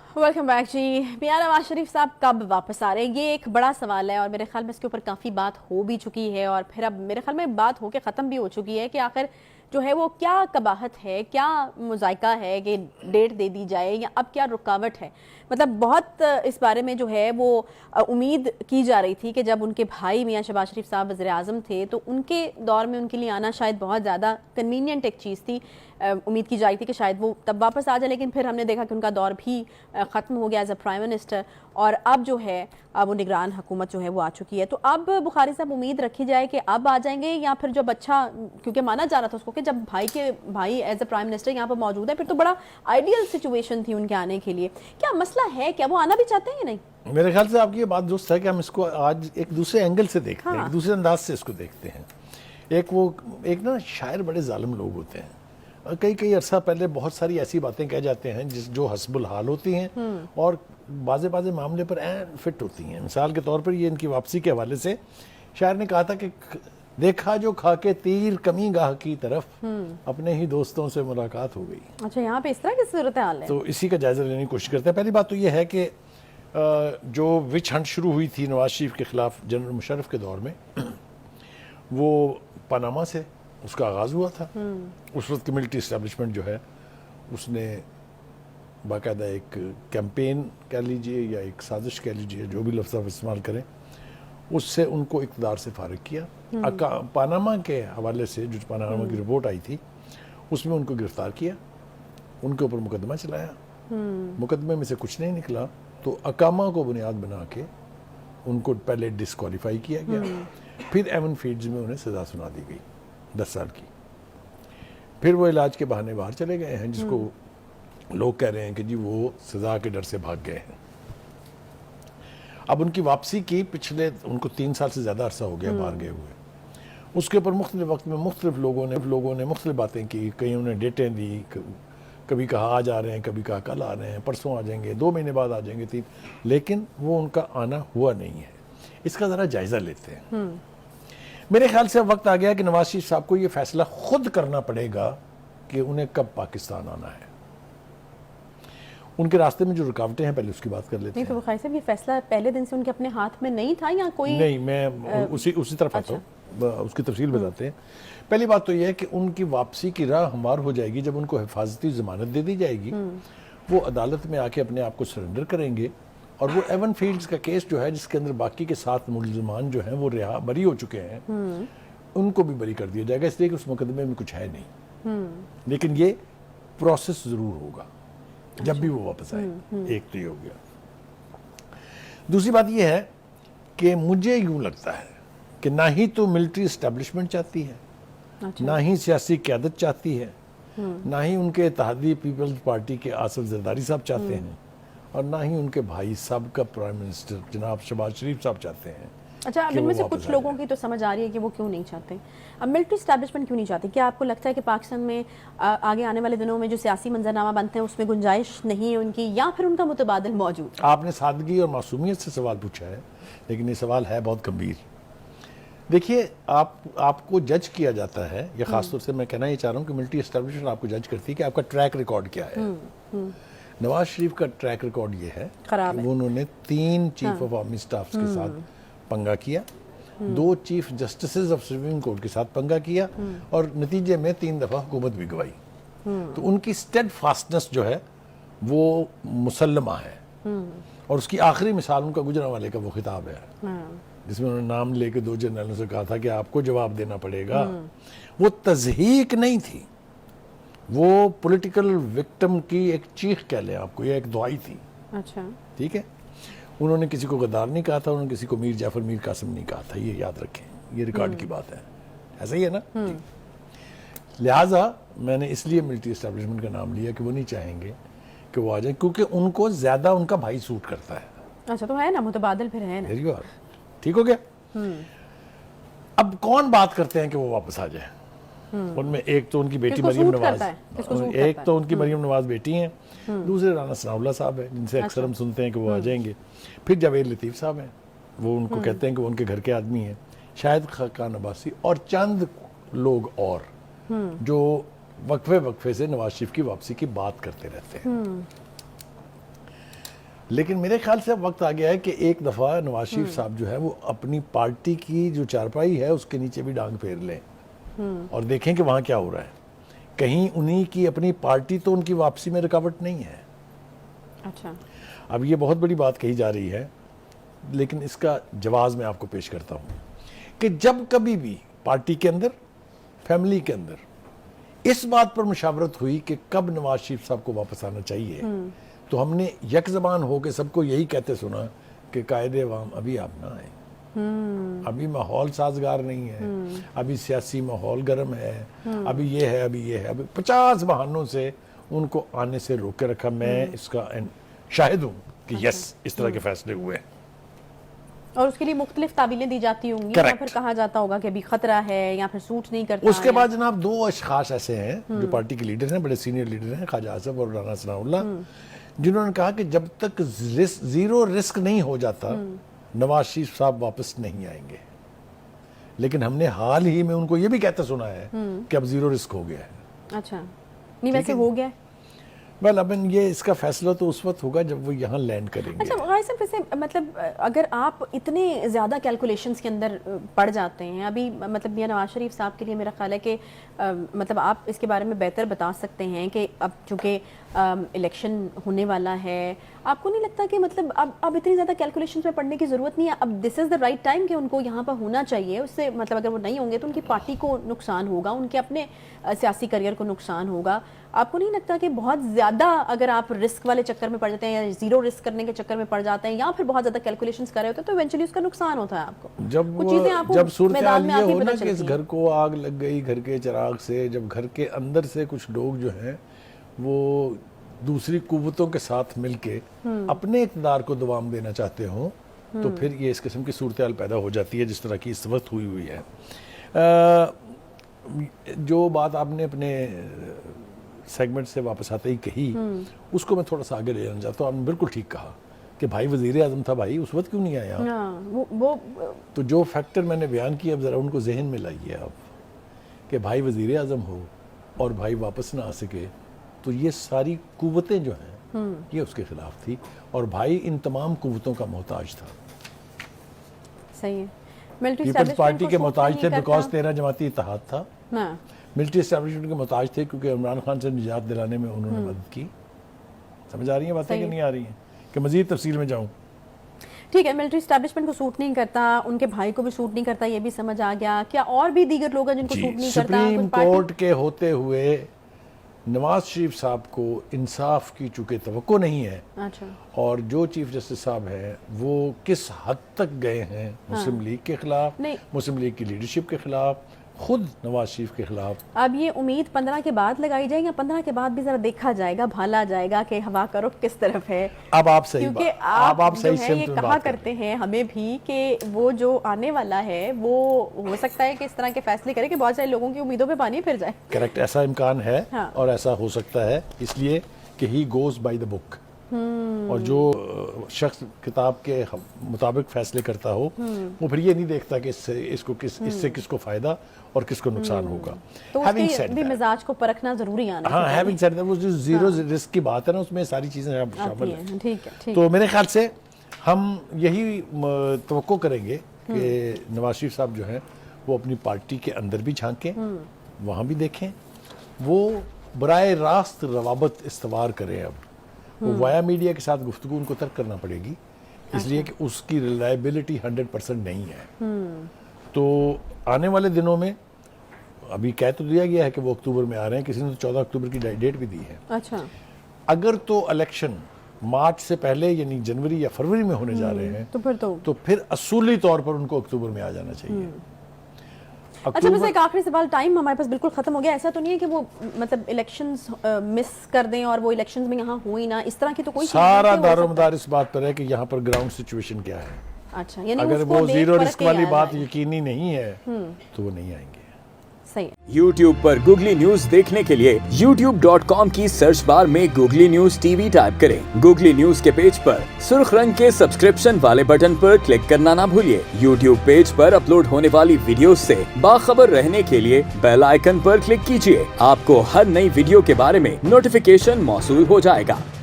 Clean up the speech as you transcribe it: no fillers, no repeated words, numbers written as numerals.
Welcome back जी। मियां नवाज शरीफ साहब कब वापस आ रहे हैं, ये एक बड़ा सवाल है और मेरे ख्याल में इसके ऊपर काफ़ी बात हो भी चुकी है और फिर अब मेरे ख्याल में बात होके ख़त्म भी हो चुकी है कि आखिर जो है वो क्या कबाहत है, क्या मुज़ायका है कि डेट दे दी जाए या अब क्या रुकावट है। मतलब बहुत इस बारे में जो है वो उम्मीद की जा रही थी कि जब उनके भाई मियां शहबाज शरीफ साहब वज़ीर आज़म थे तो उनके दौर में उनके लिए आना शायद बहुत ज़्यादा कन्वीनियंट एक चीज़ थी। उम्मीद की जा रही थी कि शायद वो तब वापस आ जाए, लेकिन फिर हमने देखा कि उनका दौर भी ख़त्म हो गया एज अ प्राइम मिनिस्टर और अब जो है अब वो निगरान हुकूमत जो है वो आ चुकी है। तो अब बुखारी साहब उम्मीद रखी जाए कि अब आ जाएंगे या फिर जब अच्छा, क्योंकि माना जा रहा था उसको कि जब भाई एज अ प्राइम मिनिस्टर यहाँ पर मौजूद है फिर तो बड़ा आइडियल सिचुएशन थी उनके आने के लिए। क्या मसला है, क्या वो आना भी चाहते हैं या नहीं? मेरे ख्याल से आपकी ये बात दुरुस्त है कि हम इसको आज एक दूसरे एंगल से देखते हैं, एक दूसरे अंदाज से इसको देखते हैं। एक ना शायर बड़े जालिम लोग होते हैं और कई अरसा पहले बहुत सारी ऐसी बातें कह जाते हैं जो हस्बुल हाल होती हैं और बाजे मामले पर एन फिट होती हैं। मिसाल के तौर पर ये इनकी वापसी के हवाले से शायर ने कहा था कि देखा जो खा के तीर कमी गाह की तरफ अपने ही दोस्तों से मुलाकात हो गई। अच्छा, यहाँ पे इस तरह की सूरत हाल है। तो इसी का जायजा लेने की कोशिश करते हैं। पहली बात तो ये है कि जो विच हंट शुरू हुई थी नवाज शरीफ के खिलाफ जनरल मुशर्रफ के दौर में वो पनामा से उसका आगाज़ हुआ था। उस वक्त की मिलिट्री इस्टेब्लिशमेंट जो है उसने बाकायदा एक कैंपेन कह लीजिए या एक साजिश कह लीजिए, जो भी लफ्ज़ आप इस्तेमाल करें, उससे उनको इक़्तिदार से फारिग किया। पनामा के हवाले से जो पनामा की रिपोर्ट आई थी उसमें उनको गिरफ्तार किया, उनके ऊपर मुकदमा चलाया। मुकदमे में से कुछ नहीं निकला तो अकामा को बुनियाद बना के उनको पहले डिस्क्वालीफाई किया गया, फिर एवन फील्ड्स में उन्हें सज़ा सुना दी गई 10 साल की। फिर वो इलाज के बहाने बाहर चले गए हैं, जिसको लोग कह रहे हैं कि जी वो सज़ा के डर से भाग गए हैं। अब उनकी वापसी की पिछले उनको 3 साल से ज़्यादा अरसा हो गया बाहर गए हुए। उसके ऊपर मुख्तलिफ वक्त में मुख्तलिफ लोगों ने मुख्तलिफ बातें की, कहीं उन्हें डेटें दी, कभी कहा आज आ रहे हैं, कभी कहा कल आ रहे हैं, परसों आ जाएंगे, 2 महीने बाद आ जाएंगे, 3, लेकिन वो उनका आना हुआ नहीं है। इसका ज़रा जायज़ा लेते हैं। मेरे ख्याल से अब वक्त आ गया कि नवाज शरीफ साहब को ये फैसला खुद करना पड़ेगा कि उन्हें कब पाकिस्तान आना है। उनके रास्ते में जो रुकावटें हैं पहले उसकी बात कर लेते हैं। तो बुखारी साहब ये फैसला पहले दिन से उनके अपने हाथ में नहीं था या कोई? नहीं, मैं उसी तरफ आता हूँ, उसकी तफसील बताते हैं। पहली बात तो यह है कि उनकी वापसी की राह हमवार हो जाएगी जब उनको हिफाजती ज़मानत दे दी जाएगी। वो अदालत में आके अपने आप को सरेंडर करेंगे और वो एवन फील्ड्स का केस जो है जिसके अंदर बाकी के 7 मुलज़मान जो हैं वो बरी हो चुके हैं, उनको भी बरी कर दिया जाएगा, इसलिए कि उस मुकदमे में कुछ है नहीं। लेकिन ये प्रोसेस ज़रूर होगा जब भी वो वापस आए। एक तो ये हो गया। दूसरी बात ये है कि मुझे यूं लगता है कि ना ही तो मिलिट्री इस्टेब्लिशमेंट चाहती है, ना ही सियासी क़यादत चाहती है, ना ही उनके इत्तेहादी पीपल्स पार्टी के आसिफ जरदारी साहब चाहते हैं और ना ही उनके भाई साहब का प्राइम मिनिस्टर जनाब शहबाज शरीफ साहब चाहते हैं। अच्छा, अब इनमें से कुछ लोगों की तो समझ आ रही है कि वो क्यों नहीं चाहते। अब मिलिट्री एस्टैब्लिशमेंट क्यों नहीं चाहती? क्या आपको लगता है कि पाकिस्तान में आगे आने वाले दिनों में जो सियासी मंजरनामा बनते हैं उसमें गुंजाइश नहीं है उनकी, या फिर उनका मुतबादिल मौजूद? आपने सादगी और मासूमियत से सवाल पूछा है, लेकिन ये सवाल है बहुत गंभीर। देखिए, आपको जज किया जाता है, या खासतौर से मैं कहना ये चाह रहा हूँ कि मिलिट्री एस्टैब्लिशमेंट आपको जज करती है कि आपका ट्रैक रिकॉर्ड क्या है। नवाज शरीफ का ट्रैक रिकॉर्ड ये है कि वो उन्होंने 3 चीफ ऑफ आर्मी स्टाफ के साथ पंगा किया, 2 चीफ जस्टिसेज ऑफ सुप्रीम कोर्ट के साथ पंगा किया और नतीजे में 3 दफा हुकूमत भी गवाई। तो उनकी स्टेड फास्टनेस जो है वो मुसल्लमा है और उसकी आखिरी मिसाल उनका गुजरांवाले का वो खिताब है जिसमें उन्होंने नाम लेके 2 जनरलों से कहा था कि आपको जवाब देना पड़ेगा। वो तज़हीक नहीं थी, वो पॉलिटिकल विक्टिम की एक चीख कह लें आपको, ये एक दुआई थी। अच्छा, ठीक है। उन्होंने किसी को गद्दार नहीं कहा था, उन्होंने किसी को मीर जाफर मीर कासिम नहीं कहा था, ये याद रखें, ये रिकॉर्ड की बात है। ऐसा ही है ना? लिहाजा मैंने इसलिए मिलिट्री एस्टैब्लिशमेंट का नाम लिया कि वो नहीं चाहेंगे कि वो आ जाए, क्योंकि उनको ज्यादा उनका भाई सूट करता है। अच्छा, तो है ना मुतबादिल, फिर है ना। ठीक हो गया। अब कौन बात करते हैं कि वो वापस आ जाए? उनमें एक तो उनकी बेटी मरियम नवाज, एक तो उनकी मरियम नवाज बेटी हैं, दूसरे राना सनाउल्लाह साहब हैं जिनसे अक्सर हम सुनते हैं कि वो आ जाएंगे। फिर जावेद लतीफ़ साहब हैं, वो उनको कहते हैं कि वो उनके घर के आदमी हैं। शाहिद खान अब्बासी और चंद लोग और जो वक्फे से नवाज शरीफ की वापसी की बात करते रहते हैं। لیکن میرے خیال سے اب وقت آ گیا ہے کہ ایک دفعہ نواز شریف صاحب جو ہے وہ اپنی پارٹی کی جو چارپائی ہے اس کے نیچے بھی ڈانگ پھیر لیں اور دیکھیں کہ وہاں کیا ہو رہا ہے. کہیں انہی کی اپنی پارٹی تو ان کی واپسی میں رکاوٹ نہیں ہے. اچھا, اب یہ بہت بڑی بات کہی جا رہی ہے لیکن اس کا جواز میں آپ کو پیش کرتا ہوں کہ جب کبھی بھی پارٹی کے اندر, فیملی کے اندر اس بات پر مشاورت ہوئی کہ کب نواز شریف صاحب کو واپس آنا چاہیے تو ہم نے یک زبان ہو کے سب کو یہی کہتے سنا کہ قائد عوام ابھی آپ نہ آئیں, ابھی ماحول سازگار نہیں ہے, ابھی سیاسی ماحول گرم ہے, ابھی یہ ہے, ابھی یہ ہے, ابھی 50 بہانوں سے ان کو آنے سے روک کے رکھا. میں اس کا شاہد ہوں کہ یس اس طرح کے فیصلے ہوئے ہیں اور اس کے لیے مختلف تعبیریں دی جاتی ہوں گی یا پھر کہا جاتا ہوگا کہ ابھی خطرہ ہے یا پھر سوٹ نہیں کرتا. اس کے بعد جناب 2 اشخاص ایسے ہیں جو پارٹی کے لیڈر ہیں, بڑے سینئر لیڈر ہیں, خواجہ آصف اور رانا ثناء اللہ, جنہوں نے کہا کہ جب تک زیرو رسک نہیں ہو جاتا نواز شریف صاحب واپس نہیں آئیں گے. لیکن ہم نے حال ہی میں ان کو یہ بھی کہتے سنا ہے کہ اب زیرو رسک ہو گیا ہے. اچھا, نہیں ویسے ہو گیا ہے. ویل اب یہ اس کا فیصلہ تو اس وقت ہوگا جب وہ یہاں لینڈ کریں گے. اچھا غازی صاحب, ویسے مطلب اگر آپ اتنے زیادہ کیلکولیشنز کے اندر پڑ جاتے ہیں, ابھی مطلب میاں نواز شریف صاحب کے لیے میرا خیال ہے کہ مطلب آپ اس کے بارے میں بہتر بتا سکتے ہیں کہ اب چونکہ الیکشن ہونے والا ہے, آپ کو نہیں لگتا کہ مطلب اب اتنی زیادہ کیلکولیشنز میں پڑھنے کی ضرورت نہیں ہے, اب دس از دا رائٹ ٹائم کہ ان کو یہاں پر ہونا چاہیے. اس سے مطلب اگر وہ نہیں ہوں گے تو ان کی پارٹی کو نقصان ہوگا, ان کے اپنے سیاسی کریئر کو نقصان ہوگا. آپ کو نہیں لگتا کہ بہت زیادہ اگر آپ رسک والے چکر میں پڑ جاتے ہیں یا زیرو رسک کرنے کے چکر میں پڑ جاتے ہیں یا پھر بہت زیادہ کیلکولیشنز کر رہے ہوتے ہیں تو ایونچولی اس کا نقصان ہوتا ہے آپ کو. جب صورتحال یہ ہو نا کہ اس گھر کو آگ لگ گئی گھر کے چراغ سے, جب گھر کے اندر سے کچھ لوگ جو ہیں وہ دوسری قوتوں کے ساتھ مل کے اپنے اقتدار کو دوام دینا چاہتے ہوں تو پھر یہ اس قسم کی صورتحال پیدا ہو جاتی ہے جس طرح کی اس وقت ہوئی ہے. جو بات آپ نے اپنے سیگمنٹ سے واپس آتے ہی کہی اس کو میں تھوڑا سا آگے لے جانا چاہتا ہوں. آپ نے بالکل ٹھیک کہا کہ بھائی وزیر اعظم تھا, بھائی اس وقت کیوں نہیں آیا. تو جو فیکٹر میں نے بیان کیا اب ذرا ان کو ذہن میں لائیے آپ کہ بھائی وزیر اعظم ہو اور بھائی واپس نہ آ سکے تو یہ ساری قوتیں جو ہیں یہ اس کے خلاف تھی اور بھائی ان تمام قوتوں کا محتاج تھا. صحیح ہے, پیپلز پارٹی کے محتاج تھے بیکاز 13 جماعتی اتحاد تھا, ملٹری اسٹیبلشمنٹ کے محتاج تھے کیونکہ عمران خان سے نجات دلانے میں انہوں نے مدد کی. سمجھ آ رہی ہیں باتیں کہ نہیں آ رہی ہیں کہ مزید تفصیل میں جاؤں؟ ٹھیک ہے, ملٹری اسٹیبلشمنٹ کو سوٹ نہیں کرتا, ان کے بھائی کو بھی سوٹ نہیں کرتا, یہ بھی سمجھ آ گیا. کیا اور بھی دیگر لوگ ہیں جن کو سوٹ نہیں کرتا؟ سپریم کورٹ کے ہوتے ہوئے نواز شریف صاحب کو انصاف کی چونکہ توقع نہیں ہے اور جو چیف جسٹس صاحب ہیں وہ کس حد تک گئے ہیں مسلم لیگ کے خلاف, مسلم لیگ کی لیڈرشپ کے خلاف, خود نواز شریف کے خلاف. اب یہ امید 15 کے بعد لگائی جائے گا, 15 کے بعد بھی ذرا دیکھا جائے گا, بھالا جائے گا کہ ہوا کا رخ کس طرف ہے. اب آپ صحیح کیونکہ آپ جو ہے یہ کہا کرتے ہیں ہمیں بھی کہ وہ جو آنے والا ہے وہ ہو سکتا ہے کہ اس طرح کے فیصلے کرے کہ بہت سارے لوگوں کی امیدوں پہ پانی پھر جائے. کریکٹ, ایسا امکان ہے اور ایسا ہو سکتا ہے اس لیے کہ ہی گوز بائی دا بک, اور جو شخص کتاب کے مطابق فیصلے کرتا ہو وہ پھر یہ نہیں دیکھتا کہ اس سے کس کو فائدہ اور کس کو نقصان ہوگا. تو اس بھی مزاج کو پرکھنا ضروری آنا. ہاں, ہیونگ سیڈ دیٹ, وہ جو زیرو رسک کی بات ہے نا اس میں ساری چیزیں شامل ہیں. ٹھیک ہے, تو میرے خیال سے ہم یہی توقع کریں گے کہ نواز شریف صاحب جو ہیں وہ اپنی پارٹی کے اندر بھی جھانکیں, وہاں بھی دیکھیں, وہ براہ راست روابط استوار کریں. اب وہ وایا میڈیا کے ساتھ گفتگو ان کو ترک کرنا پڑے گی اس لیے کہ اس کی ریلائبلٹی 100% نہیں ہے. تو آنے والے دنوں میں ابھی کہہ تو دیا گیا ہے کہ وہ اکتوبر میں آ رہے ہیں, کسی نے تو 14 اکتوبر کی ڈیٹ بھی دی ہے. اچھا, اگر تو الیکشن مارچ سے پہلے یعنی جنوری یا فروری میں ہونے جا رہے ہیں تو پھر اصولی طور پر ان کو اکتوبر میں آ جانا چاہیے. اچھا, بس ایک آخری سوال, ٹائم ہمارے پاس بالکل ختم ہو گیا. ایسا تو نہیں ہے کہ وہ مطلب الیکشنز مس کر دیں اور وہ الیکشنز میں یہاں ہوئی نہ, اس طرح کی تو کوئی چیز نہیں. سارا دار و مدار اس بات پر ہے کہ یہاں پر گراؤنڈ سچویشن کیا ہے. اچھا, یعنی اگر وہ زیرو رسک والی بات یقینی نہیں ہے تو وہ نہیں آئیں گے. صحیح. YouTube پر گوگلی نیوز دیکھنے کے لیے youtube.com کی سرچ بار میں googly news T V type کریں. گوگلی نیوز کے پیج پر سرخ رنگ کے سبسکرپشن والے بٹن پر کلک کرنا نہ بھولیے. YouTube پیج پر اپلوڈ ہونے والی ویڈیوز سے باخبر رہنے کے لیے بیل آئیکن پر کلک کیجیے. آپ کو ہر نئی ویڈیو کے بارے میں نوٹیفیکیشن موصول ہو جائے گا.